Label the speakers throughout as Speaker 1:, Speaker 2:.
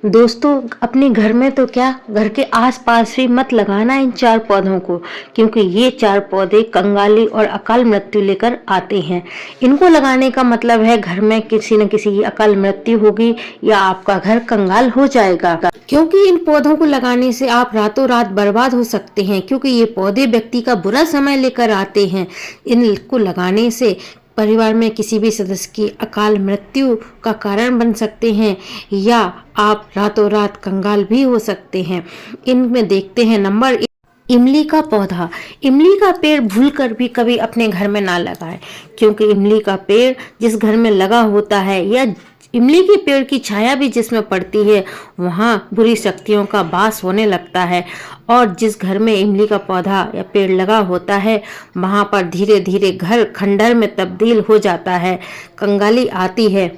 Speaker 1: दोस्तों, अपने घर में तो क्या, घर के आसपास भी मत लगाना इन 4 पौधों को, क्योंकि ये 4 पौधे कंगाली और अकाल मृत्यु लेकर आते हैं। इनको लगाने का मतलब है घर में किसी न किसी की अकाल मृत्यु होगी या आपका घर कंगाल हो जाएगा। क्योंकि इन पौधों को लगाने से आप रातों रात बर्बाद हो सकते हैं, क्योंकि ये पौधे व्यक्ति का बुरा समय लेकर आते हैं। इनको लगाने से परिवार में किसी भी सदस्य की अकाल मृत्यु का कारण बन सकते हैं या आप रातों रात कंगाल भी हो सकते हैं। इनमें देखते हैं नंबर 1, इमली का पौधा। इमली का पेड़ भूलकर भी कभी अपने घर में ना लगाएं, क्योंकि इमली का पेड़ जिस घर में लगा होता है या इमली के पेड़ की छाया भी जिसमें पड़ती है, वहाँ बुरी शक्तियों का वास होने लगता है। और जिस घर में इमली का पौधा या पेड़ लगा होता है, वहाँ पर धीरे धीरे घर खंडहर में तब्दील हो जाता है, कंगाली आती है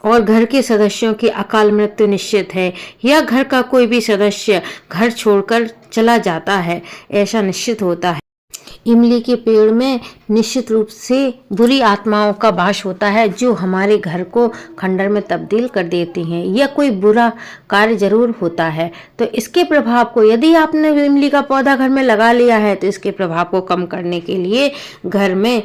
Speaker 1: और घर के सदस्यों की अकाल मृत्यु निश्चित है, या घर का कोई भी सदस्य घर छोड़कर चला जाता है, ऐसा निश्चित होता है। इमली के पेड़ में निश्चित रूप से बुरी आत्माओं का वास होता है, जो हमारे घर को खंडहर में तब्दील कर देती हैं, या कोई बुरा कार्य जरूर होता है। तो इसके प्रभाव को, यदि आपने इमली का पौधा घर में लगा लिया है, तो इसके प्रभाव को कम करने के लिए घर में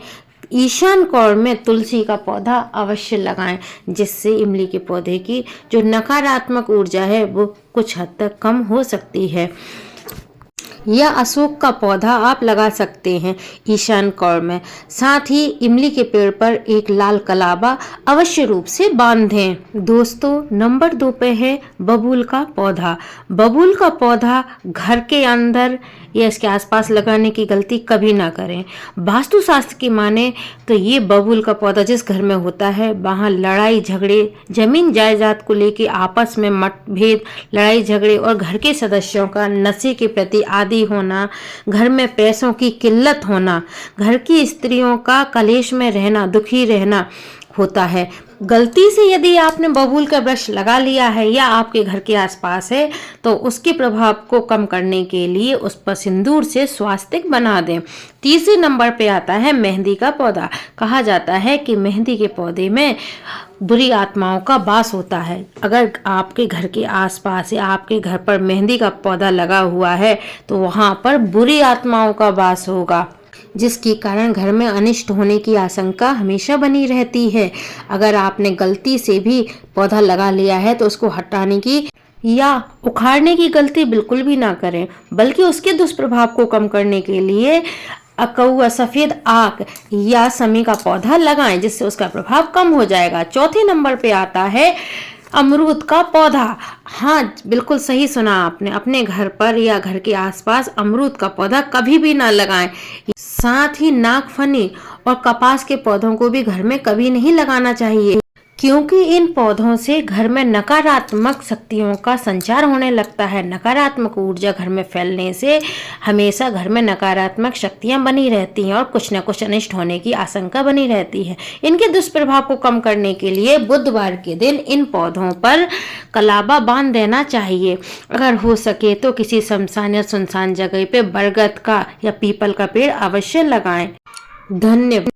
Speaker 1: ईशान कोण में तुलसी का पौधा अवश्य लगाएं, जिससे इमली के पौधे की जो नकारात्मक ऊर्जा है वो कुछ हद तक कम हो सकती है। या अशोक का पौधा आप लगा सकते हैं ईशान कोण में। साथ ही इमली के पेड़ पर एक लाल कलाबा अवश्य रूप से बांधें। दोस्तों, नंबर 2 पे है बबूल का पौधा। बबूल का पौधा घर के अंदर या इसके आसपास लगाने की गलती कभी ना करें। वास्तुशास्त्र की माने तो ये बबूल का पौधा जिस घर में होता है, वहाँ लड़ाई झगड़े, जमीन जायदाद को लेके आपस में मतभेद, लड़ाई झगड़े और घर के सदस्यों का नशे के प्रति आदी होना, घर में पैसों की किल्लत होना, घर की स्त्रियों का कलेश में रहना, दुखी रहना होता है। गलती से यदि आपने बबूल का वृक्ष लगा लिया है या आपके घर के आसपास है, तो उसके प्रभाव को कम करने के लिए उस पर सिंदूर से स्वास्तिक बना दें। तीसरे नंबर पे आता है मेहंदी का पौधा। कहा जाता है कि मेहंदी के पौधे में बुरी आत्माओं का वास होता है। अगर आपके घर के आसपास या आपके घर पर मेहंदी का पौधा लगा हुआ है, तो वहाँ पर बुरी आत्माओं का वास होगा, जिसके कारण घर में अनिष्ट होने की आशंका हमेशा बनी रहती है। अगर आपने गलती से भी पौधा लगा लिया है, तो उसको हटाने की या उखाड़ने की गलती बिल्कुल भी ना करें, बल्कि उसके दुष्प्रभाव को कम करने के लिए अकौआ, सफेद आक या समी का पौधा लगाएं, जिससे उसका प्रभाव कम हो जाएगा। चौथे नंबर पे आता है अमरूद का पौधा। हाँ, बिल्कुल सही सुना आपने। अपने घर पर या घर के आसपास अमरूद का पौधा कभी भी ना लगाएं। साथ ही नागफनी और कपास के पौधों को भी घर में कभी नहीं लगाना चाहिए, क्योंकि इन पौधों से घर में नकारात्मक शक्तियों का संचार होने लगता है। नकारात्मक ऊर्जा घर में फैलने से हमेशा घर में नकारात्मक शक्तियां बनी रहती हैं और कुछ न कुछ अनिष्ट होने की आशंका बनी रहती है। इनके दुष्प्रभाव को कम करने के लिए बुधवार के दिन इन पौधों पर कलाबा बांध देना चाहिए। अगर हो सके तो किसी शमशान या सुनसान जगह पे बरगद का या पीपल का पेड़ अवश्य लगाएं। धन्यवाद।